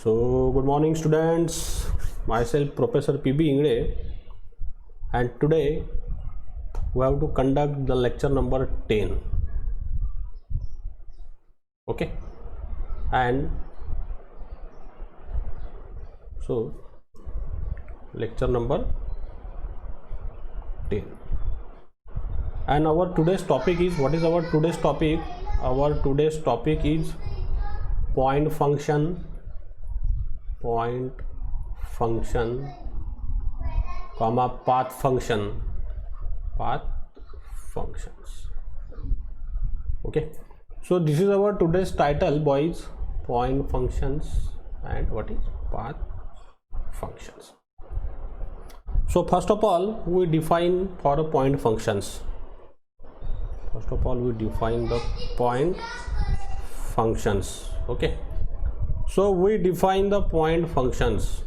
So, good morning students, myself Professor PB Ingre, and today we have to conduct the lecture number 10. Okay, and so lecture number 10, and our today's topic is, what is our today's topic? Our today's topic is point function, comma path functions. Okay, so this is our today's title, boys. Point functions and what is path functions. So first of all, we define for a point functions. First of all, we define the point functions. Okay, so we define the point functions.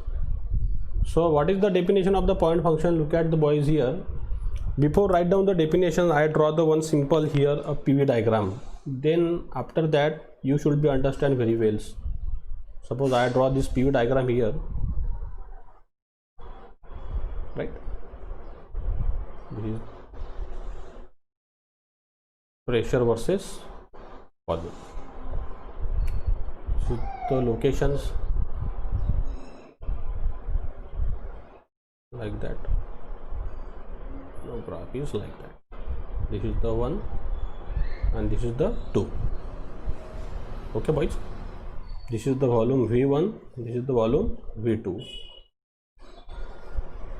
So what is the definition of the point function? Look at the boys here. Before write down the definition, I draw the one simple here, a PV diagram. Then after that you should be understand very well. Suppose I draw this PV diagram here, right? This is pressure versus volume. So the locations like that. No, graph is like that. This is the one and this is the two. Okay, boys. This is the volume V1. This is the volume V2.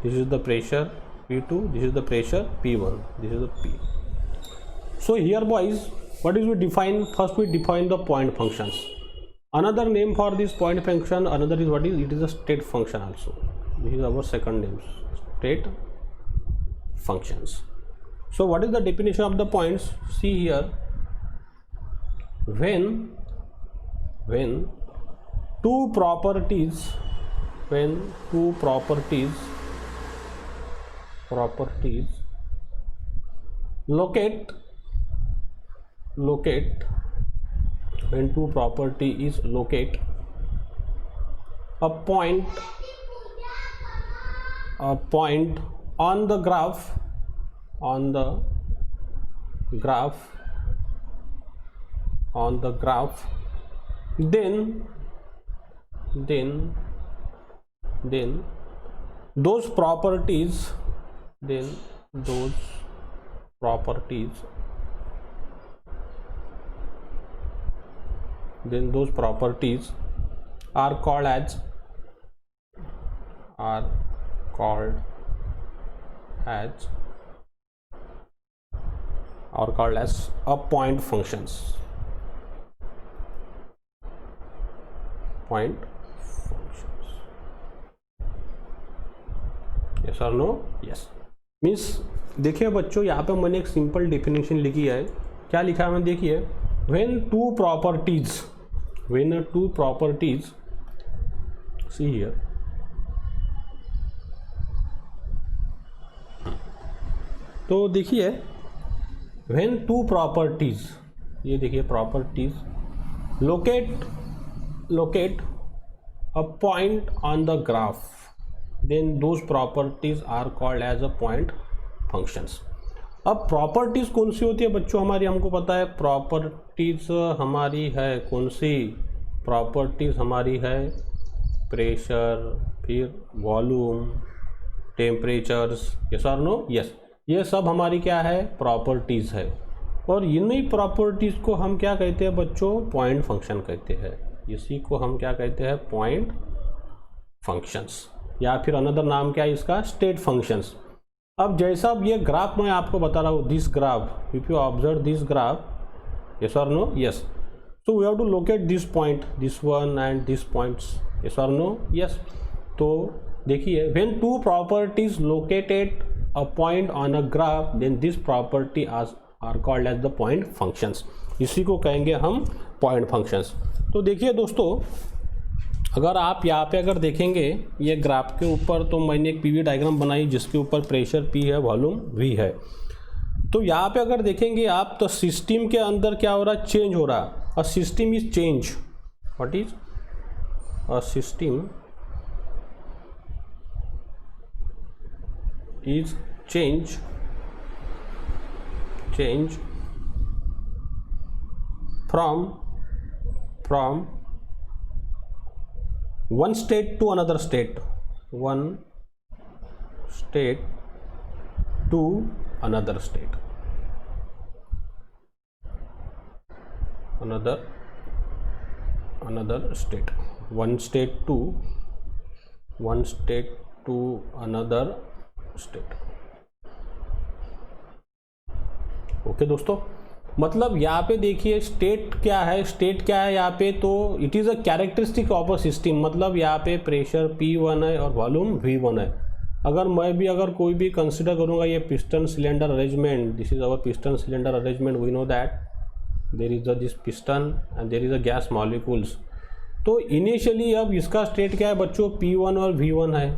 This is the pressure P2. This is the pressure P1. This is the P. So here, boys, what is we define? First we define the point functions. Another name for this point function, another is what is, it is a state function also. This is our second name, state functions. So what is the definition of the points? See here, when two properties locate when two property is locate a point on the graph then those properties are called as a point functions. Yes or no? Yes. Means देखिए बच्चों, यहाँ पे मैंने एक simple definition लिखी है. क्या लिखा है मैंने, देखिए, when two properties see here, तो देखिए when two properties, ये देखिए properties locate a point on the graph, then those properties are called as a point functions. अब प्रॉपर्टीज कौन सी होती है बच्चों हमारी, हमको पता है प्रॉपर्टीज हमारी है कौन सी, प्रॉपर्टीज हमारी है प्रेशर, फिर वॉल्यूम, टेम्परेचर्स. यस और नो? यस. ये सब हमारी क्या है, प्रॉपर्टीज है. और इन्हीं प्रॉपर्टीज को हम क्या कहते हैं बच्चों, पॉइंट फंक्शन कहते हैं. इसी को हम क्या कहते हैं, पॉइंट फंक्शंस, या फिर अनदर नाम क्या है इसका, स्टेट फंक्शंस. अब जैसा अब ये ग्राफ मैं आपको बता रहा हूँ, this graph, if you observe this graph, yes और no? Yes. So we have to locate this point, this one and this points. Yes और नो? यस. तो देखिए, when two properties located a point on a graph, then this property are called as the point functions. इसी को कहेंगे हम point functions. तो देखिए दोस्तों, अगर आप यहाँ पे अगर देखेंगे ये ग्राफ के ऊपर, तो मैंने एक पीवी डायग्राम बनाई जिसके ऊपर प्रेशर P है, वॉल्यूम V है. तो यहाँ पे अगर देखेंगे आप, तो सिस्टम के अंदर क्या हो रहा है, चेंज हो रहा है. A system is change. What is a system is change from one state to another state, one state to another state, another state, one state to another state. Okay दोस्तों, मतलब यहाँ पे देखिए स्टेट क्या है, यहाँ पे तो it is a characteristic of a system, मतलब यहाँ पे प्रेशर P1 है और वॉल्यूम V1 है. अगर कोई भी कंसिडर करूँगा ये piston cylinder arrangement, this is our piston cylinder arrangement, we know that there is this piston and there is a gas molecules. तो इनिशियली अब इसका स्टेट क्या है बच्चों, P1 और V1 है,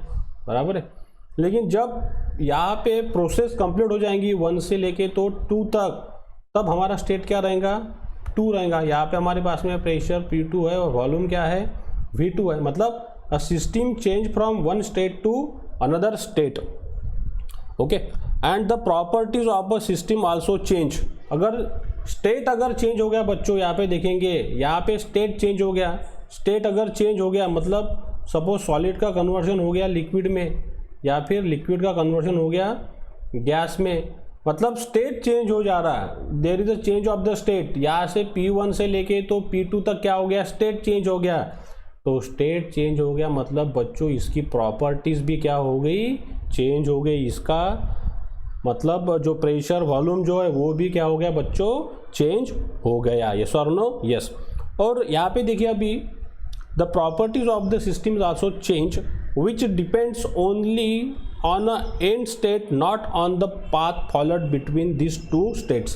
बराबर है. लेकिन जब यहाँ पे प्रोसेस कंप्लीट हो जाएंगी 1 से लेके तो 2 तक, तब हमारा स्टेट क्या रहेगा, 2 रहेगा. यहाँ पे हमारे पास में प्रेशर P2 है और वॉल्यूम क्या है, V2 है. मतलब a system change from one state to another state. Okay, and the properties of a system also change. अगर स्टेट चेंज हो गया बच्चों, यहाँ पे देखेंगे, यहाँ पे स्टेट चेंज हो गया. स्टेट अगर चेंज हो गया मतलब सपोज सॉलिड का कन्वर्जन हो गया लिक्विड में, या फिर लिक्विड का कन्वर्जन हो गया गैस में, मतलब स्टेट चेंज हो जा रहा है. There is a change of the state. यहाँ से P1 से लेके तो P2 तक क्या हो गया, स्टेट चेंज हो गया. तो स्टेट चेंज हो गया मतलब बच्चों इसकी प्रॉपर्टीज़ भी क्या हो गई, चेंज हो गई. इसका मतलब जो प्रेशर वॉल्यूम जो है वो भी क्या हो गया बच्चों, चेंज हो गया. यस और नो, यस. और यहाँ पे देखिए अभी the properties of the system is also change which depends only on a end state, not on the path followed between these two states.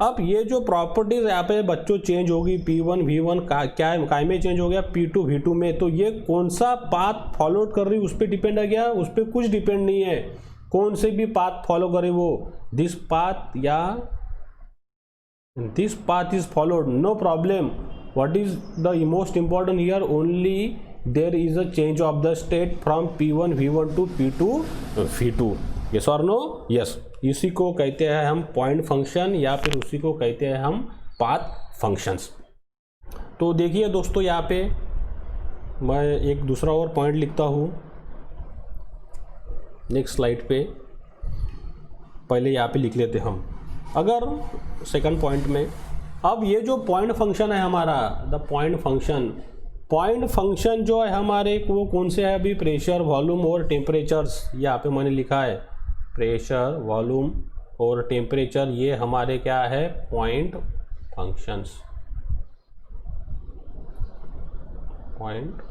अब ये जो प्रॉपर्टीज यहाँ पे बच्चों चेंज होगी, P1 V1 काय में चेंज हो गया, P2 V2 में, तो ये कौन सा पाथ फॉलोड कर रही है उस पर डिपेंड है क्या, उस पर कुछ डिपेंड नहीं है. कौन से भी पाथ फॉलो करे वो, दिस पाथ या this path is followed, no problem. What is the most important here, only there is a change of the state from P1 V1 to P2 V2. yes or no, yes. इसी को कहते हैं हम point function या फिर उसी को कहते हैं हम पाथ फंक्शंस. तो देखिए दोस्तों यहाँ पे मैं एक दूसरा और पॉइंट लिखता हूँ नेक्स्ट स्लाइड पे. पहले यहाँ पे लिख लेते हम अगर सेकंड पॉइंट में. अब ये जो पॉइंट फंक्शन है हमारा, द पॉइंट फंक्शन जो है हमारे वो कौन से है अभी, प्रेशर वॉल्यूम और टेम्परेचर्स. यहाँ पे मैंने लिखा है प्रेशर वॉल्यूम और टेम्परेचर, ये हमारे क्या है, पॉइंट फंक्शंस, पॉइंट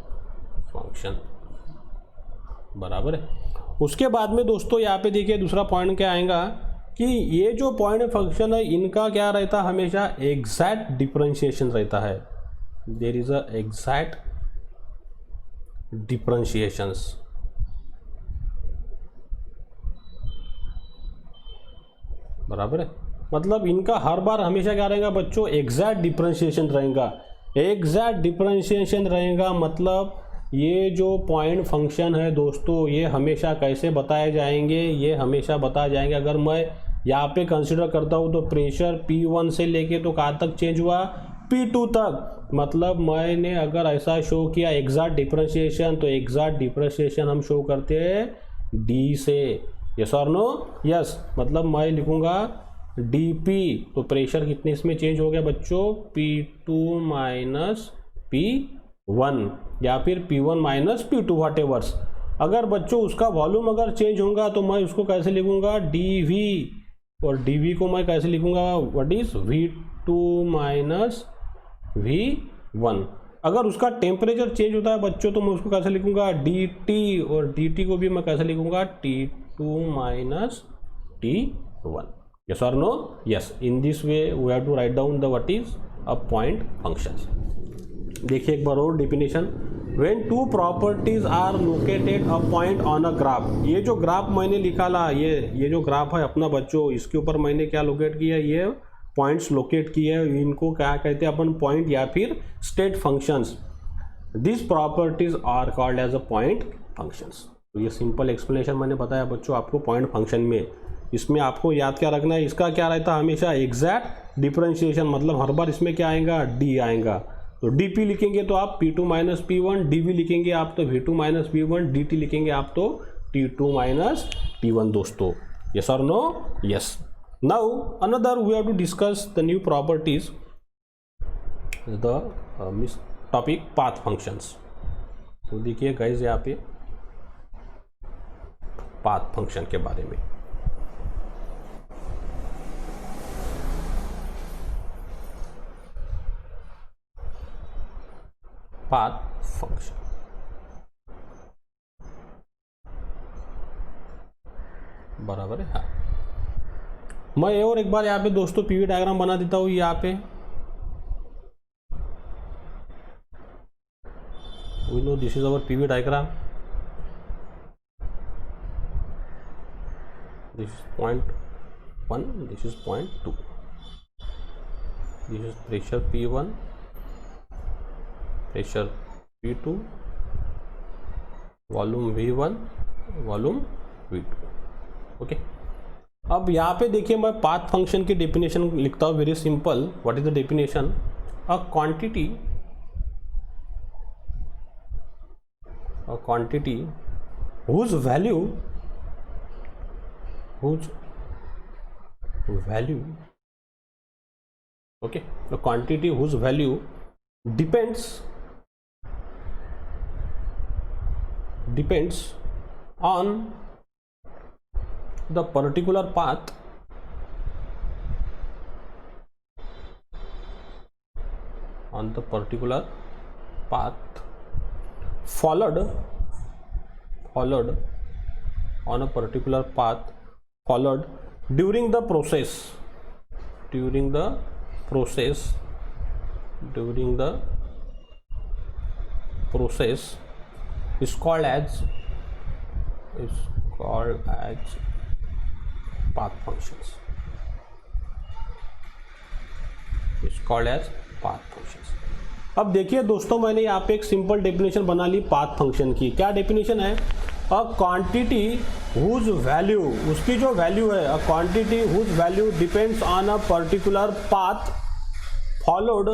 फंक्शन, बराबर है. उसके बाद में दोस्तों यहाँ पे देखिए दूसरा पॉइंट क्या आएगा कि ये जो पॉइंट फंक्शन है इनका क्या रहता है, हमेशा एग्जैक्ट डिफरेंशिएशन रहता है. there is a exact differentiations. बराबर है, मतलब इनका हर बार हमेशा क्या रहेगा बच्चों, एग्जैक्ट डिफरेंशिएशन रहेगा. एग्जैक्ट डिफरेंशिएशन रहेगा मतलब ये जो पॉइंट फंक्शन है दोस्तों ये हमेशा कैसे बताए जाएंगे, ये हमेशा बताए जाएंगे. अगर मैं यहाँ पे कंसिडर करता हूँ तो प्रेशर P1 से लेके तो कहाँ तक चेंज हुआ, P2 तक. मतलब मैंने अगर ऐसा शो किया एग्जैक्ट डिफरेंशिएशन, तो एग्जैक्ट डिफरेंशिएशन हम शो करते हैं D से. यस और नो, यस. मतलब मैं लिखूँगा dP, तो प्रेशर कितने इसमें चेंज हो गया बच्चों, P2 माइनस P1 या फिर P1 minus P2 what averse. अगर बच्चों उसका वॉल्यूम अगर चेंज होगा तो मैं उसको कैसे लिखूँगा, dV, और dV को मैं कैसे लिखूँगा, what is V2 minus V1. अगर उसका टेम्परेचर चेंज होता है बच्चों तो मैं उसको कैसे लिखूंगा, dt, और dt को भी मैं कैसे लिखूंगा, T2 माइनस T1. यस और no, yes. In this way we have to write down the what is a point functions. देखिए एक बार और definition, when two properties are located a point on a graph. ये जो graph मैंने लिखा ला, ये जो ग्राफ है अपना बच्चों, इसके ऊपर मैंने क्या लोकेट किया, ये पॉइंट्स लोकेट किए हैं. इनको क्या कहते हैं अपन, पॉइंट या फिर state functions. This properties are called as a point functions. तो ये सिंपल एक्सप्लेनेशन मैंने बताया बच्चों आपको पॉइंट फंक्शन में। इसमें आपको याद क्या रखना है, इसका क्या रहता है हमेशा एग्जैक्ट डिफरेंशिएशन, मतलब हर बार इसमें क्या आएगा, डी आएगा। तो dp लिखेंगे तो आप p2 माइनस p1, dv लिखेंगे आप तो v2 माइनस v1, dt लिखेंगे आप तो t2 माइनस t1 दोस्तों। यस और no? Yes. Now another we have to discuss the new properties, the topic path functions. तो देखिए गाइस यहाँ पे पाथ फंक्शन के बारे में। पाथ फंक्शन बराबर है। हाँ, मैं और एक बार यहाँ पे दोस्तों पीवी डायग्राम बना देता हूँ। यहाँ पे we know this is our PV diagram. This is point 1, this is point 2. This is pressure P1, pressure P2, volume V1, volume V2. Okay, अब यहाँ पे देखिए मैं पाथ फंक्शन की डेफिनेशन लिखता हूँ, very simple. What is the definition? A quantity whose value okay, the quantity whose value depends on the particular path followed on a particular path followed during the process is called as path functions. Is called as path functions. अब देखिए दोस्तों मैंने यहाँ पे एक simple definition बना ली path function की। क्या डेफिनेशन है? अ क्वांटिटी हुज वैल्यू, उसकी जो वैल्यू है, a quantity whose value depends on a particular path followed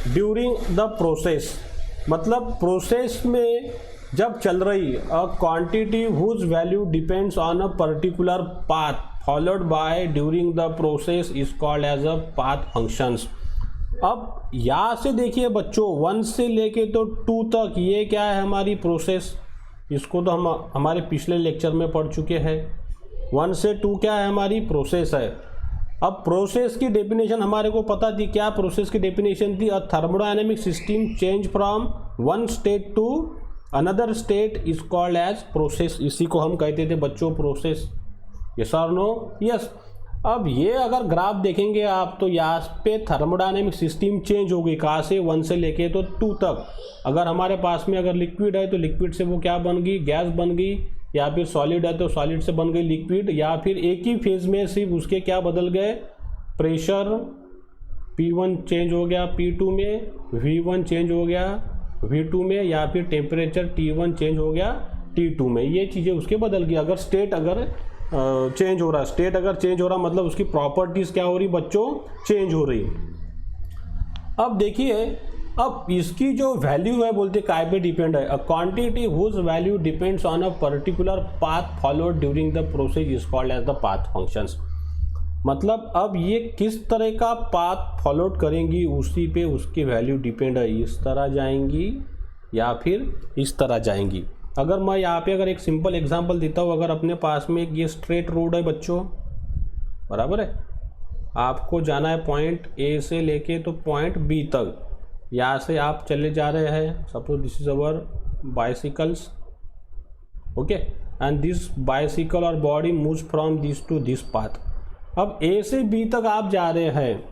during the process. मतलब प्रोसेस में जब चल रही, a quantity whose value depends on a particular path followed by during the process is called as a path functions. अब यहाँ से देखिए बच्चों 1 से लेके तो 2 तक ये क्या है हमारी प्रोसेस, इसको तो हम हमारे पिछले लेक्चर में पढ़ चुके हैं। 1 से 2 क्या है हमारी प्रोसेस है। अब प्रोसेस की डेफिनेशन हमारे को पता थी, क्या प्रोसेस की डेफिनेशन थी? A thermodynamic system change from one state to another state is called as process. इसी को हम कहते थे बच्चों प्रोसेस। यस और नो? यस। अब ये अगर ग्राफ देखेंगे आप तो यहाँ पे थर्मोडायनेमिक सिस्टम चेंज हो गई, कहाँ से? 1 से लेके तो 2 तक। अगर हमारे पास में अगर लिक्विड है तो लिक्विड से वो क्या बन गई? गैस बन गई। या फिर सॉलिड है तो सॉलिड से बन गई लिक्विड। या फिर एक ही फेज में सिर्फ उसके क्या बदल गए? प्रेशर P1 चेंज हो गया P2 में, V1 चेंज हो गया V2 में, या फिर टेम्परेचर T1 चेंज हो गया T2 में। ये चीज़ें उसके बदल गई। अगर स्टेट अगर चेंज हो रहा है, स्टेट अगर चेंज हो रहा मतलब उसकी प्रॉपर्टीज क्या हो रही बच्चों? चेंज हो रही। अब देखिए, अब इसकी जो वैल्यू है बोलते काय पे डिपेंड है? A quantity whose value depends on a particular path followed during the process is called as the path functions. मतलब अब ये किस तरह का पाथ फॉलोड करेंगी उसी पे उसकी वैल्यू डिपेंड है। इस तरह जाएंगी या फिर इस तरह जाएंगी। अगर मैं यहाँ पे अगर एक सिंपल एग्जांपल देता हूँ, अगर अपने पास में ये स्ट्रेट रोड है बच्चों, बराबर है, आपको जाना है पॉइंट ए से लेके तो पॉइंट बी तक। यहाँ से आप चले जा रहे हैं, suppose this is our bicycles, okay, and this bicycle और body moves from this to this path. अब ए से बी तक आप जा रहे हैं।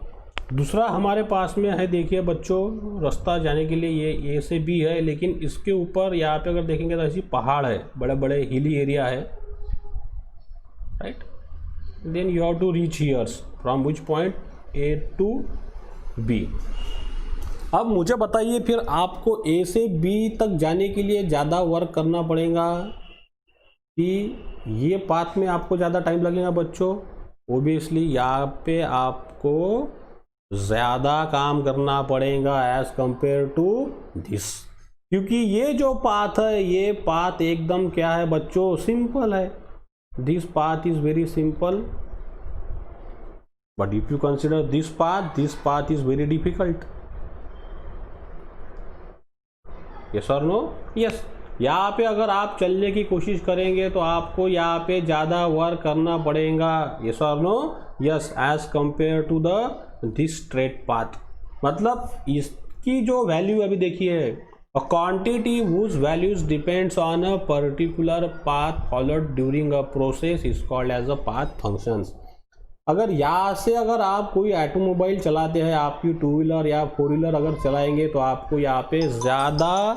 दूसरा हमारे पास में है, देखिए बच्चों, रास्ता जाने के लिए ये ए से बी है, लेकिन इसके ऊपर यहाँ पे अगर देखेंगे तो ऐसी पहाड़ है, बड़े बड़े हिली एरिया है, right. Then you have to reach here's from which point A to B. अब मुझे बताइए फिर आपको ए से बी तक जाने के लिए ज़्यादा वर्क करना पड़ेगा कि ये पाथ में आपको ज़्यादा टाइम लगेगा बच्चों? ओबियसली यहाँ पे आपको ज़्यादा काम करना पड़ेगा एज कंपेयर टू दिस, क्योंकि ये जो पाथ है ये पाथ एकदम क्या है बच्चों, सिंपल है. This path is very simple, but if you consider this path is very difficult. Yes और नो? यस. यहाँ पे अगर आप चलने की कोशिश करेंगे तो आपको यहाँ पे ज़्यादा वर्क करना पड़ेगा. यस और no? Yes, as compare to the this straight path. मतलब इसकी जो वैल्यू अभी देखिए, a quantity whose values depends on a particular path followed during a process is called as a path functions. अगर यहाँ से अगर आप कोई ऑटोमोबाइल चलाते हैं, आपकी टू व्हीलर या फोर व्हीलर अगर चलाएंगे तो आपको यहाँ पे ज़्यादा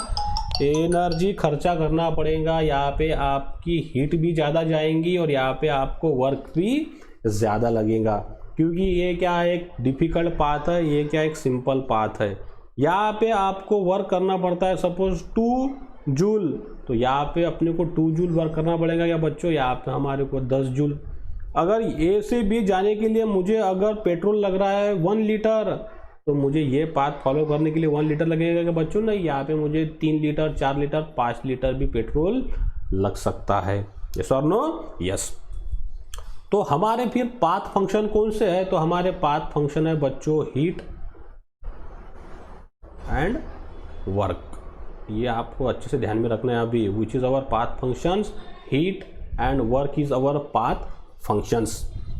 एनर्जी खर्चा करना पड़ेगा, यहाँ पे आपकी हीट भी ज़्यादा जाएंगी और यहाँ पे आपको वर्क भी ज़्यादा लगेगा, क्योंकि ये क्या एक डिफ़िकल्ट पाथ है, ये क्या एक सिंपल पाथ है. यहाँ पे आपको वर्क करना पड़ता है सपोज 2 जूल, तो यहाँ पे अपने को 2 जूल वर्क करना पड़ेगा या बच्चों, यहाँ पे हमारे को 10 जूल. अगर ए से बी जाने के लिए मुझे अगर पेट्रोल लग रहा है 1 लीटर, तो मुझे ये पाथ फॉलो करने के लिए 1 लीटर लगेगा कि बच्चों? नहीं, यहाँ पे मुझे 3 लीटर 4 लीटर 5 लीटर भी पेट्रोल लग सकता है. यस और नो? यस. तो हमारे फिर पाथ फंक्शन कौन से है? तो हमारे पाथ फंक्शन है बच्चों हीट एंड वर्क. ये आपको अच्छे से ध्यान में रखना है अभी. Which is our path functions? Heat and work is our path functions.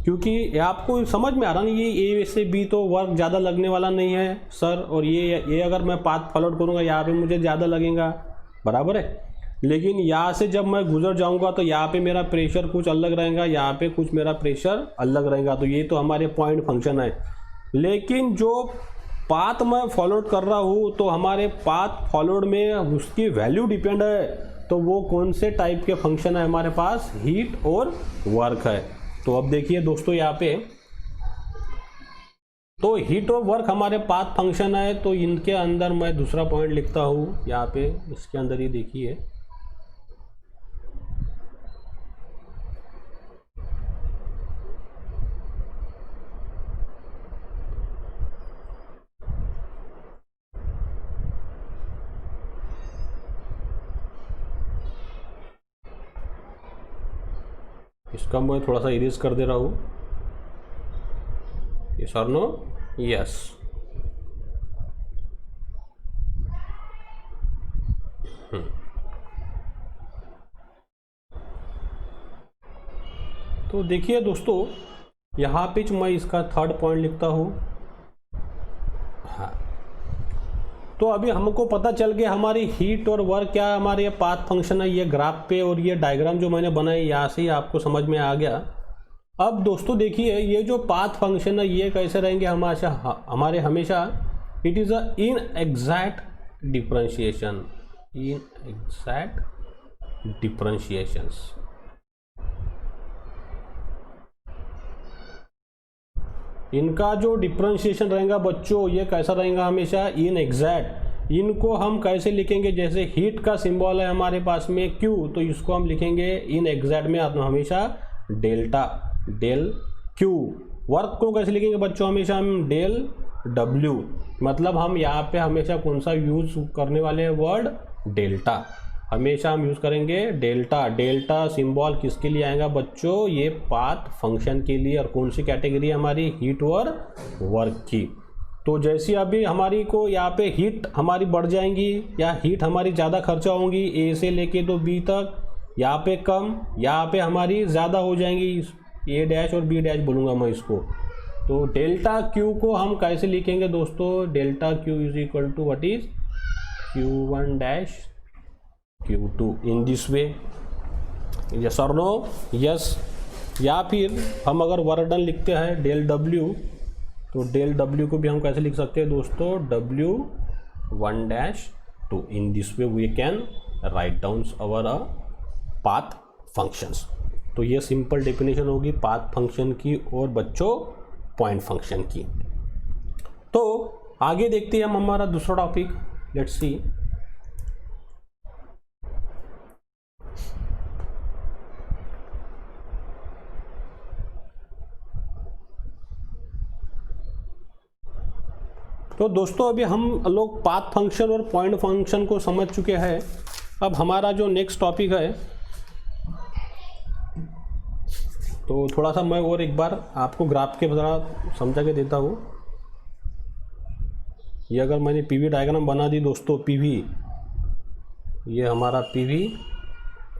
क्योंकि आपको समझ में आ रहा नहीं, ये ए से बी तो वर्क ज़्यादा लगने वाला नहीं है सर, और ये अगर मैं पाथ फॉलो करूँगा यहाँ पे मुझे ज़्यादा लगेगा, बराबर है. लेकिन यहाँ से जब मैं गुजर जाऊँगा तो यहाँ पे मेरा प्रेशर कुछ अलग रहेगा, यहाँ पे कुछ मेरा प्रेशर अलग रहेगा. तो ये तो हमारे पॉइंट फंक्शन है. लेकिन जो पाथ मैं फॉलोड कर रहा हूँ, तो हमारे पाथ फॉलोड में उसकी वैल्यू डिपेंड है. तो वो कौन से टाइप के फंक्शन है हमारे पास? हीट और वर्क है. तो अब देखिए दोस्तों यहाँ पे, तो हीट और वर्क हमारे पाथ फंक्शन है. तो इनके अंदर मैं दूसरा पॉइंट लिखता हूँ यहाँ पे, इसके अंदर ही देखिए, इसका मैं थोड़ा सा इरेज कर दे रहा हूँ. यस और नो? यस. तो देखिए दोस्तों, यहाँ पे मैं इसका थर्ड पॉइंट लिखता हूँ. हाँ, तो अभी हमको पता चल गया हमारी हीट और वर्क क्या हमारे पाथ फंक्शन है. ये ग्राफ पे और ये डायग्राम जो मैंने बनाई यहाँ से ही आपको समझ में आ गया. अब दोस्तों देखिए, ये जो पाथ फंक्शन है ये कैसे रहेंगे हमारे हमेशा? It is a in exact differentiation. In exact differentiations. इनका जो डिफरेंशिएशन रहेगा बच्चों, ये कैसा रहेगा हमेशा? In exact. इनको हम कैसे लिखेंगे? जैसे हीट का सिंबल है हमारे पास में Q, तो इसको हम लिखेंगे इन एग्जैक्ट में हमेशा डेल्टा, डेल Q. वर्क को कैसे लिखेंगे बच्चों? हमेशा हम डेल W. मतलब हम यहाँ पे हमेशा कौन सा यूज करने वाले हैं वर्ड? डेल्टा. हमेशा हम यूज़ करेंगे डेल्टा. डेल्टा सिंबल किसके लिए आएगा बच्चों? ये पाथ फंक्शन के लिए. और कौन सी कैटेगरी है हमारी? हीट और वर्क की. तो जैसी अभी हमारी को यहाँ पे हीट हमारी बढ़ जाएंगी या हीट हमारी ज़्यादा खर्चा होंगी ए से लेके तो बी तक, यहाँ पे कम, यहाँ पे हमारी ज़्यादा हो जाएंगी. ए डैश और बी डैश बोलूँगा मैं इसको. तो डेल्टा क्यू को हम कैसे लिखेंगे दोस्तों? Delta Q is equal to what is Q1 dash Q2 in this way. Yes और नो? यस. या फिर हम अगर वर्क डन लिखते हैं डेल W, तो डेल W को भी हम कैसे लिख सकते हैं दोस्तों? W1 dash 2. In this way we can write down our path functions. तो ये सिंपल डेफिनेशन होगी पाथ फंक्शन की और बच्चों पॉइंट फंक्शन की. तो आगे देखते हैं हम हमारा दूसरा टॉपिक, लेट्स सी। तो दोस्तों अभी हम लोग पाथ फंक्शन और पॉइंट फंक्शन को समझ चुके हैं। अब हमारा जो नेक्स्ट टॉपिक है, तो थोड़ा सा मैं और एक बार आपको ग्राफ के द्वारा समझा के देता हूँ। ये अगर मैंने पीवी डायग्राम बना दी दोस्तों, पीवी, ये हमारा पीवी,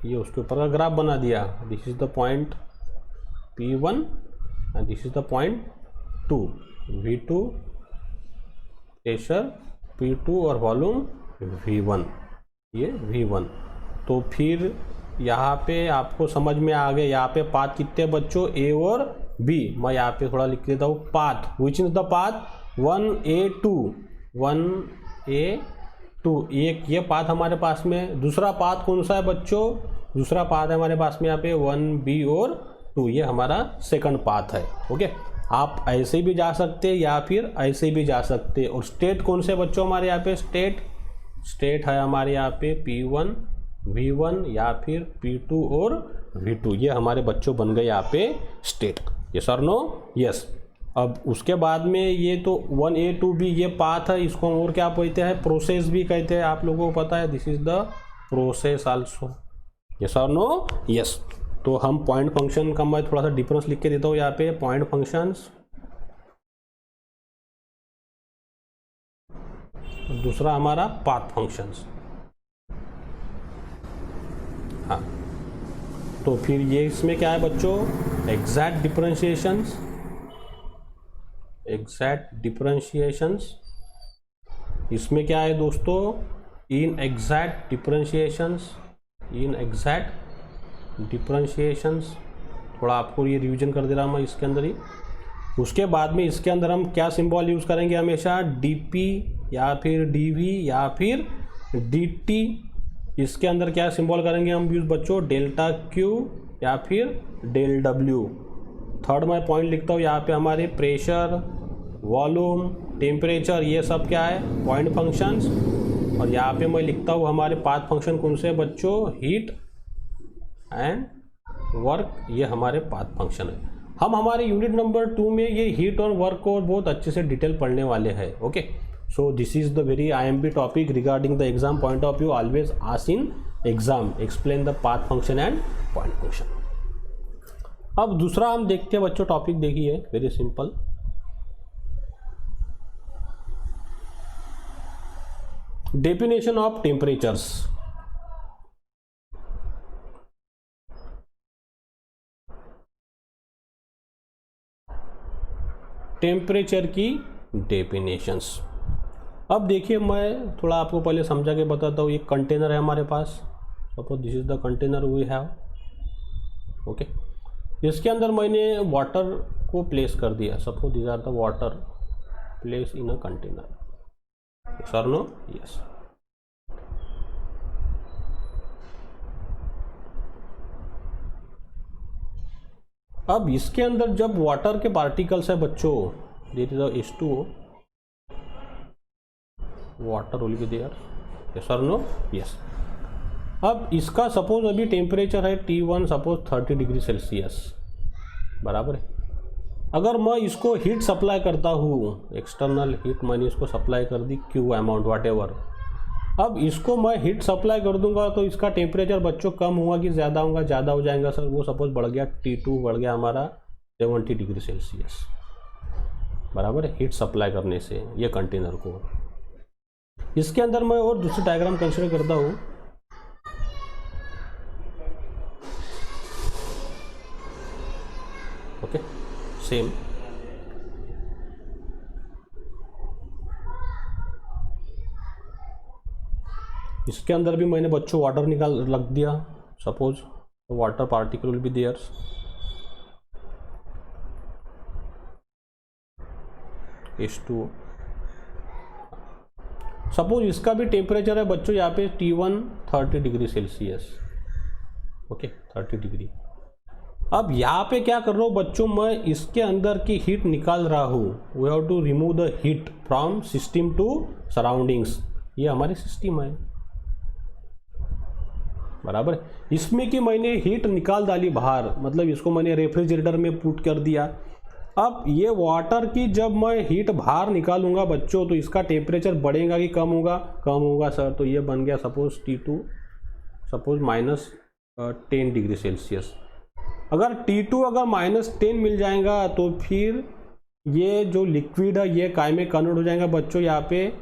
ये उसके ऊपर का ग्राफ बना दिया। This is the point P1 and this is the point 2, V2 pressure, P2 और वॉल्यूम V1, ये V1। तो फिर यहाँ पे आपको समझ में आ गया, यहाँ पे पाथ कितने बच्चों, A और B। मैं यहाँ पे थोड़ा लिख देता हूँ path, which is the path 1A2, 1A2, एक ये पाथ हमारे पास में। दूसरा पाथ कौन सा है बच्चों, दूसरा पाथ है हमारे पास में यहाँ पे 1B और 2, ये हमारा सेकंड पाथ है। ओके, आप ऐसे भी जा सकते हैं या फिर ऐसे भी जा सकते हैं। और स्टेट कौन से बच्चों हमारे यहाँ पे, स्टेट है हमारे यहाँ पे P1 V1 या फिर P2 और V2, ये हमारे बच्चों बन गए यहाँ पे स्टेट। यस और नो, यस। अब उसके बाद में ये तो 1A2B ये पाथ है, इसको हम और क्या कहते हैं, प्रोसेस भी कहते हैं, आप लोगों को पता है। This is the process also. Yes और नो, यस। तो हम पॉइंट फंक्शन का मैं थोड़ा सा डिफरेंस लिख के देता हूँ यहाँ पे, पॉइंट फंक्शंस, दूसरा हमारा पाथ फंक्शंस। हाँ, तो फिर ये इसमें क्या है बच्चों, एग्जैक्ट डिफरेंशिएशंस, एग्जैक्ट डिफरेंशिएशंस। इसमें क्या है दोस्तों, in exact differentiations, in exact differentiations. थोड़ा आपको ये रिवीजन कर दे रहा हूँ मैं इसके अंदर ही। उसके बाद में इसके अंदर हम क्या सिंबल यूज़ करेंगे हमेशा, डीपी या फिर डीवी या फिर डीटी। इसके अंदर क्या सिंबल करेंगे हम यूज़ बच्चों, डेल्टा क्यू या फिर डेल डब्ल्यू। थर्ड मैं पॉइंट लिखता हूँ यहाँ पे, हमारे प्रेशर, वॉल्यूम, टेम्परेचर, ये सब क्या है, पॉइंट फंक्शंस। और यहाँ पे मैं लिखता हूँ हमारे पाथ फंक्शन कौन से बच्चों, हीट एंड वर्क, ये हमारे पाथ फंक्शन है। हम हमारे यूनिट नंबर 2 में ये हीट और वर्क को बहुत अच्छे से डिटेल पढ़ने वाले हैं। Okay, so this is the very IMP topic regarding the exam point of view, always ask in exam, explain the path function and point function. अब दूसरा हम देखते हैं बच्चों, टॉपिक देखिए, very simple. Definition of temperatures. Temperature की definitions. अब देखिए मैं थोड़ा आपको पहले समझा के बताता हूँ। एक कंटेनर है हमारे पास, suppose this is the container we have. Okay, इसके अंदर मैंने वाटर को प्लेस कर दिया। Suppose this are the water place in a container. Sir no, yes. अब इसके अंदर जब वाटर के पार्टिकल्स है बच्चों, that is H2O, water will be there. Yes और नो, यस। अब इसका सपोज अभी टेम्परेचर है T1 सपोज 30 डिग्री सेल्सियस, बराबर है। अगर मैं इसको हीट सप्लाई करता हूँ, एक्सटर्नल हीट मैंने इसको सप्लाई कर दी, Q अमाउंट वाट एवर। अब इसको मैं हीट सप्लाई कर दूंगा तो इसका टेम्परेचर बच्चों कम हुआ कि ज़्यादा होगा, ज़्यादा हो जाएगा सर। वो सपोज बढ़ गया, T2 बढ़ गया हमारा 70 डिग्री सेल्सियस, बराबर है, हीट सप्लाई करने से ये कंटेनर को। इसके अंदर मैं और दूसरी डायग्राम कंसिडर करता हूँ। Okay, same. इसके अंदर भी मैंने बच्चों वाटर निकाल रख दिया। Suppose water particle will be there. H2O। Suppose इसका भी टेम्परेचर है बच्चों यहाँ पे T1 30 degree Celsius. Okay, 30 degree. अब यहाँ पे क्या कर रहा हूँ बच्चों, मैं इसके अंदर की हीट निकाल रहा हूँ। We have to remove the heat from system to surroundings. ये हमारी सिस्टम है, बराबर। इसमें कि मैंने हीट निकाल डाली बाहर, मतलब इसको मैंने रेफ्रिजरेटर में पुट कर दिया। अब ये वाटर की जब मैं हीट बाहर निकालूंगा बच्चों, तो इसका टेम्परेचर बढ़ेगा कि कम होगा? कम होगा सर। तो ये बन गया suppose T2, suppose -10 degree Celsius. अगर T2 अगर -10 मिल जाएगा तो फिर ये जो लिक्विड है ये काय में कन्वर्ट हो जाएगा बच्चों, यहाँ पे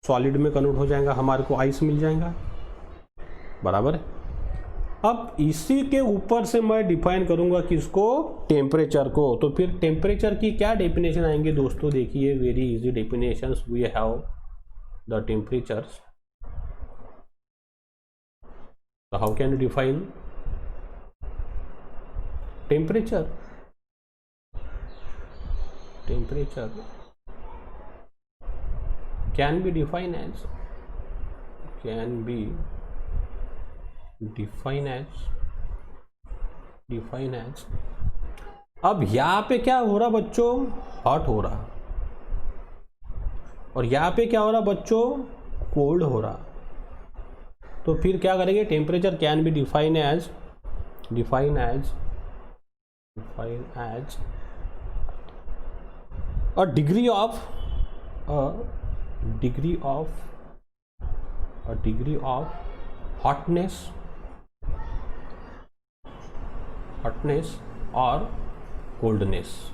सॉलिड में कन्वर्ट हो जाएगा, हमारे को आइस मिल जाएगा, बराबर। अब इसी के ऊपर से मैं डिफाइन करूंगा किसको? टेम्परेचर को। तो फिर टेम्परेचर की क्या डेफिनेशन आएंगे दोस्तों? देखिए, very easy definitions we have the temperatures. How can you define temperature? Temperature can be defined as अब यहाँ पे क्या हो रहा बच्चों? हॉट हो रहा, और यहाँ पे क्या हो रहा बच्चों? कोल्ड हो रहा। तो फिर क्या करेंगे? Temperature can be define as a degree of hotness or coldness.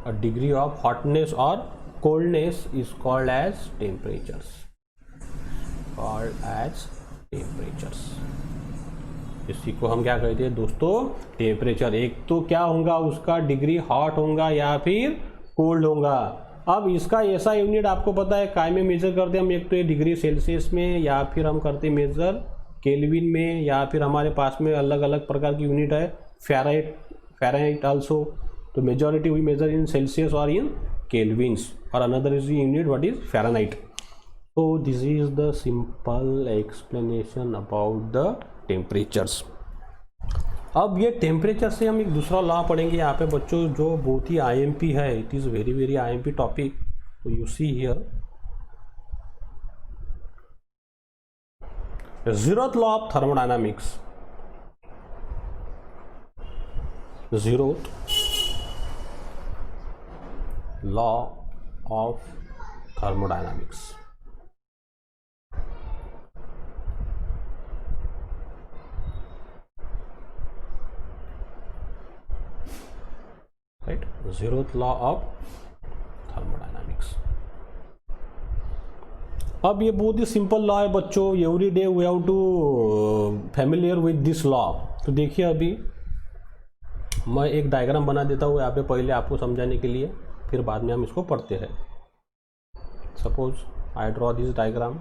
A degree of hotness or coldness is called as temperatures. इसी को हम क्या कहते हैं दोस्तों? टेम्परेचर। एक तो क्या होगा उसका? डिग्री हॉट होगा या फिर कोल्ड होगा। अब इसका ऐसा यूनिट आपको पता है काय में मेजर करते हैं हम? एक तो ये डिग्री सेल्सियस में, या फिर हम करते हैं मेजर केल्विन में, या फिर हमारे पास में अलग अलग प्रकार की यूनिट है, फ़ारेनहाइट आल्सो। तो majority we measure in Celsius और इन केल्विन्स, और another is unit what is Fahrenheit. तो this is the simple explanation about the temperatures. अब ये टेम्परेचर से हम एक दूसरा लॉ पढ़ेंगे यहाँ पे बच्चों, जो बहुत ही IMP है। It is very IMP topic. तो you see here, zeroth law of thermodynamics. Zeroth law of thermodynamics. Right, zeroth law of thermodynamics. अब ये बहुत ही सिंपल लॉ है बच्चों, every day we have to familiar with this law. तो देखिए, अभी मैं एक डायग्राम बना देता हूँ यहाँ पे पहले आपको समझाने के लिए, फिर बाद में हम इसको पढ़ते हैं। Suppose I draw this diagram.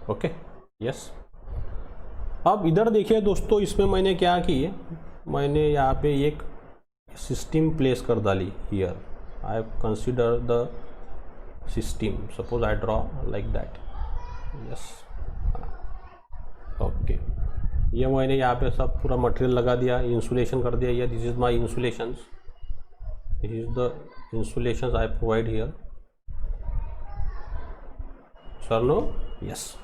Okay, yes. अब इधर देखिए दोस्तों, इसमें मैंने क्या की, मैंने यहाँ पे एक सिस्टम प्लेस कर डाली। Here I consider the system, suppose I draw like that. Yes, okay. ये मैंने यहाँ पे सब पूरा मटेरियल लगा दिया, इंसुलेशन कर दिया। ये this is my insulations, this is the insulations I provide here. Sir no? Yes.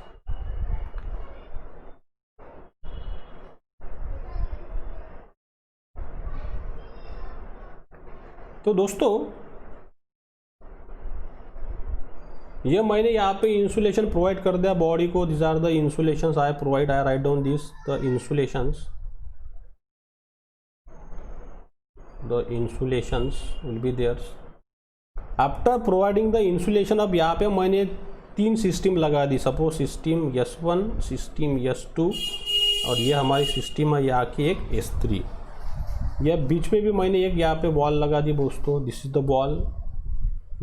तो दोस्तों, ये मैंने यहाँ पे इंसुलेशन प्रोवाइड कर दिया बॉडी को। This are the insulations I provide. I write down this the insulations will be there. After providing the insulation, अब यहाँ पे मैंने 3 सिस्टम लगा दी। Suppose system S1, system S2, और ये हमारी सिस्टम है यहाँ की एक S3। यह बीच में भी मैंने एक यहाँ पे वॉल लगा दी दोस्तों। दिस इज द वॉल,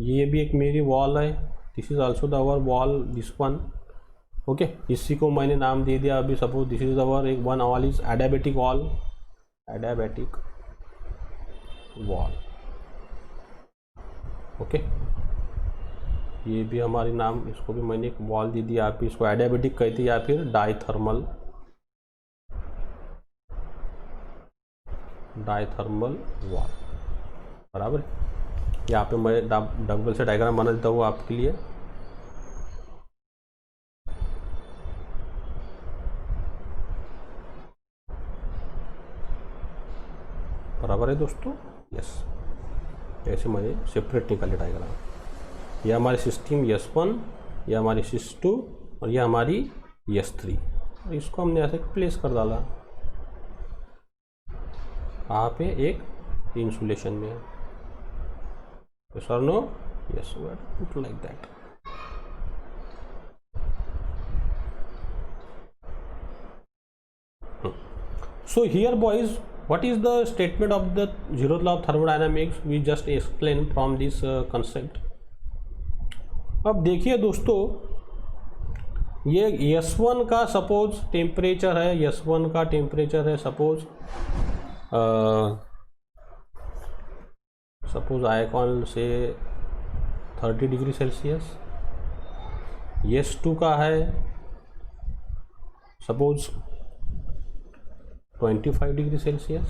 ये भी एक मेरी वॉल है। This is also the our wall, this one. Okay, इसी को मैंने नाम दे दिया अभी, सपोज दिस इज अवर एक one wall is adiabatic wall, adiabatic wall. Okay, ये भी हमारी नाम, इसको भी मैंने एक वॉल दे दिया, आप इसको एडियाबेटिक कहते हैं या फिर डाइथर्मल, डाइथर्मल वॉल, बराबर। यहाँ पे मैं डबल से डायग्राम बना देता हूँ आपके लिए। बराबर है दोस्तों, यस, ऐसे मैंने सेपरेट निकाले डायग्राम। ये हमारी सिस्टम S1, ये हमारी SIS2 और ये हमारी S3, और इसको हमने ऐसे प्लेस कर डाला कहाँ पे, एक इंसुलेशन में। यस और no, yes, we have to put like that. So here boys, what is the statement of the zeroth law of thermodynamics? We just explain from this concept. अब देखिए दोस्तों, ये S1 का सपोज टेम्परेचर है, S1 का temperature है suppose icon से 30 degree Celsius. S2 का है सपोज 25 डिग्री सेल्सियस,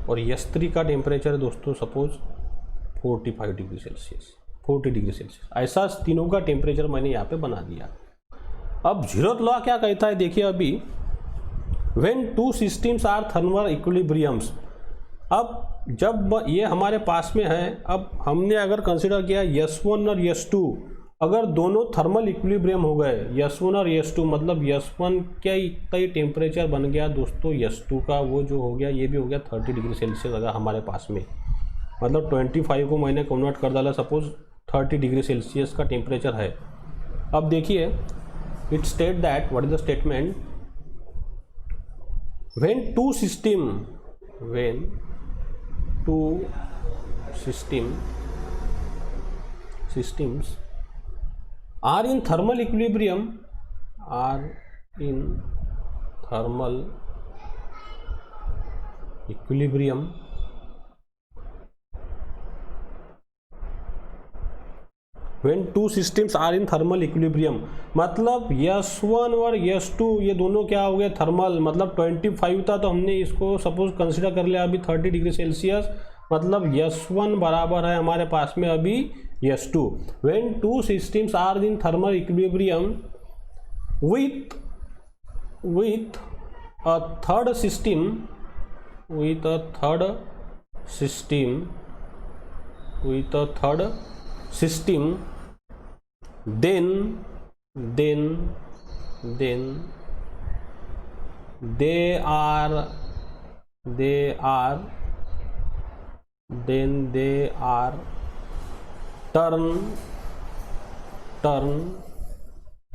और S3 का टेम्परेचर है दोस्तों suppose 45 degree Celsius, 40 degree Celsius. ऐसा तीनों का टेम्परेचर मैंने यहाँ पे बना दिया। अब जीरोथ लॉ क्या कहता है, देखिए अभी, when two systems are thermal equilibriums. अब जब ये हमारे पास में है, अब हमने अगर कंसिडर किया S1 और S2, अगर दोनों थर्मल इक्विलिब्रियम हो गए, S1 और S2, मतलब S1 क्या इतना ही टेम्परेचर बन गया दोस्तों, S2 का वो जो हो गया, ये भी हो गया 30 डिग्री सेल्सियस अगर हमारे पास में, मतलब 25 को मैंने कन्वर्ट कर डाला, सपोज 30 डिग्री सेल्सियस का टेम्परेचर है। अब देखिए, it state that, what is the statement, when two systems are in thermal equilibrium, when two systems are in thermal equilibrium, मतलब S1 और S2 ये दोनों क्या हो गए, थर्मल, मतलब 25 था तो हमने इसको सपोज कंसिडर कर लिया अभी 30 डिग्री सेल्सियस, मतलब S1 बराबर है हमारे पास में अभी S2। when two systems are in thermal equilibrium with a third system, then they are turn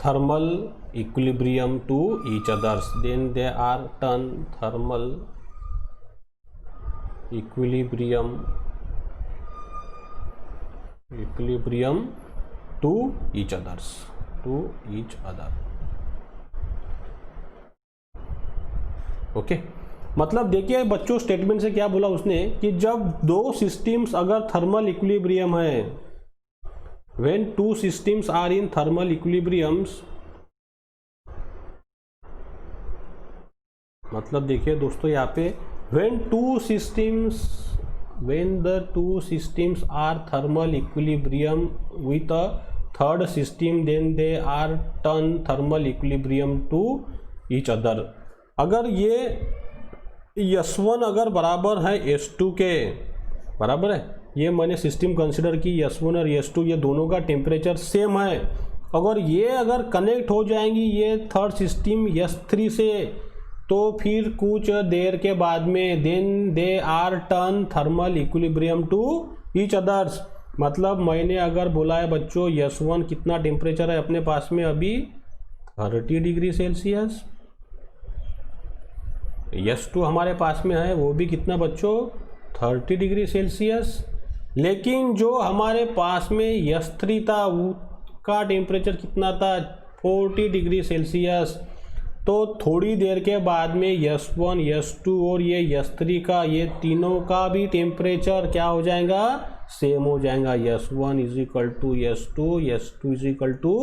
thermal equilibrium to each others, then they are turn thermal equilibrium to each other। Okay, मतलब देखिए बच्चों, statement से क्या बोला उसने कि जब दो सिस्टम्स अगर थर्मल इक्विलिब्रियम है, when two systems are in thermal equilibriums, मतलब देखिए दोस्तों यहाँ पे, when the two systems are thermal equilibrium with a third system, then they are turn thermal equilibrium to each other। अगर ये S1 अगर बराबर है S2 के, बराबर है, ये मैंने सिस्टम कंसिडर की S1 और S2, ये दोनों का टेम्परेचर सेम है, अगर ये अगर कनेक्ट हो जाएंगी ये थर्ड सिस्टम S3 से, तो फिर कुछ देर के बाद में then they are turn thermal equilibrium to each others. मतलब मैंने अगर बोला है बच्चों S1 कितना टेम्परेचर है अपने पास में अभी 30 डिग्री सेल्सियस, S2 हमारे पास में है वो भी कितना बच्चों 30 डिग्री सेल्सियस, लेकिन जो हमारे पास में S3 था उसका टेम्परेचर कितना था 40 डिग्री सेल्सियस। तो थोड़ी देर के बाद में S1 S2 और ये S3 का, ये तीनों का भी टेम्परेचर क्या हो जाएगा, सेम हो जाएगा। S1 is equal to S2, S2 is equal to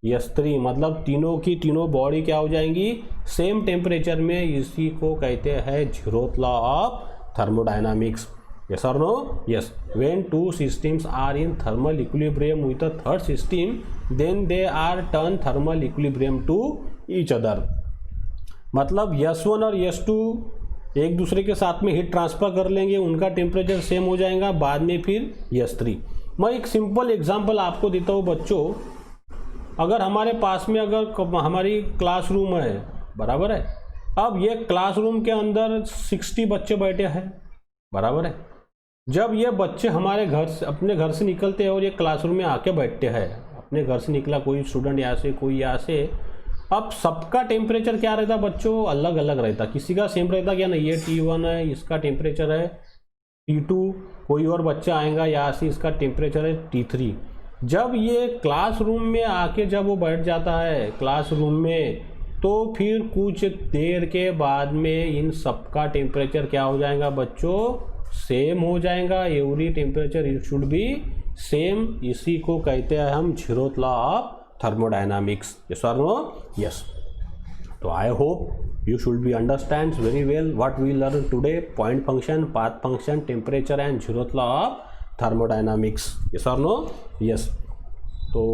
S3, मतलब तीनों की तीनों बॉडी क्या हो जाएंगी, सेम टेम्परेचर में। इसी को कहते हैं zeroth law of thermodynamics. Yes or no? Yes. When two systems are in thermal equilibrium with a third system, then they are turn thermal equilibrium to each other. मतलब S1 और S2 एक दूसरे के साथ में हीट ट्रांसफर कर लेंगे, उनका टेम्परेचर सेम हो जाएगा, बाद में फिर S3। मैं एक सिंपल एग्जांपल आपको देता हूँ बच्चों। अगर हमारे पास में अगर हमारी क्लासरूम है, बराबर है, अब ये क्लासरूम के अंदर 60 बच्चे बैठे हैं, बराबर है। जब ये बच्चे हमारे घर से, अपने घर से निकलते हैं और ये क्लासरूम में आके बैठते हैं, अपने घर से निकला कोई स्टूडेंट यहाँ से, कोई यहाँ से, अब सबका टेम्परेचर क्या रहता बच्चों, अलग अलग रहता। किसी का सेम रहता क्या नहीं, ये T1 है, इसका टेम्परेचर है T2, कोई और बच्चा आएगा यहाँ से, इसका टेम्परेचर है T3। जब ये क्लासरूम में आके जब वो बैठ जाता है क्लासरूम में, तो फिर कुछ देर के बाद में इन सबका टेम्परेचर क्या हो जाएगा बच्चों, सेम हो जाएगा। Every temperature it should be same. इसी को कहते हैं हम zeroth law of thermodynamics. Yes और नो? यस। तो I hope you should be understands very well what we learned today: point function, path function, temperature and zeroth law of thermodynamics. Yes or no? Yes. So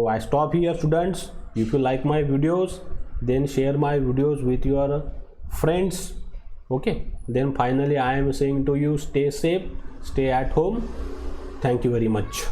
I stop here students. If you like my videos, then share my videos with your friends. Okay, then finally I am saying to you, stay safe, stay at home. Thank you very much.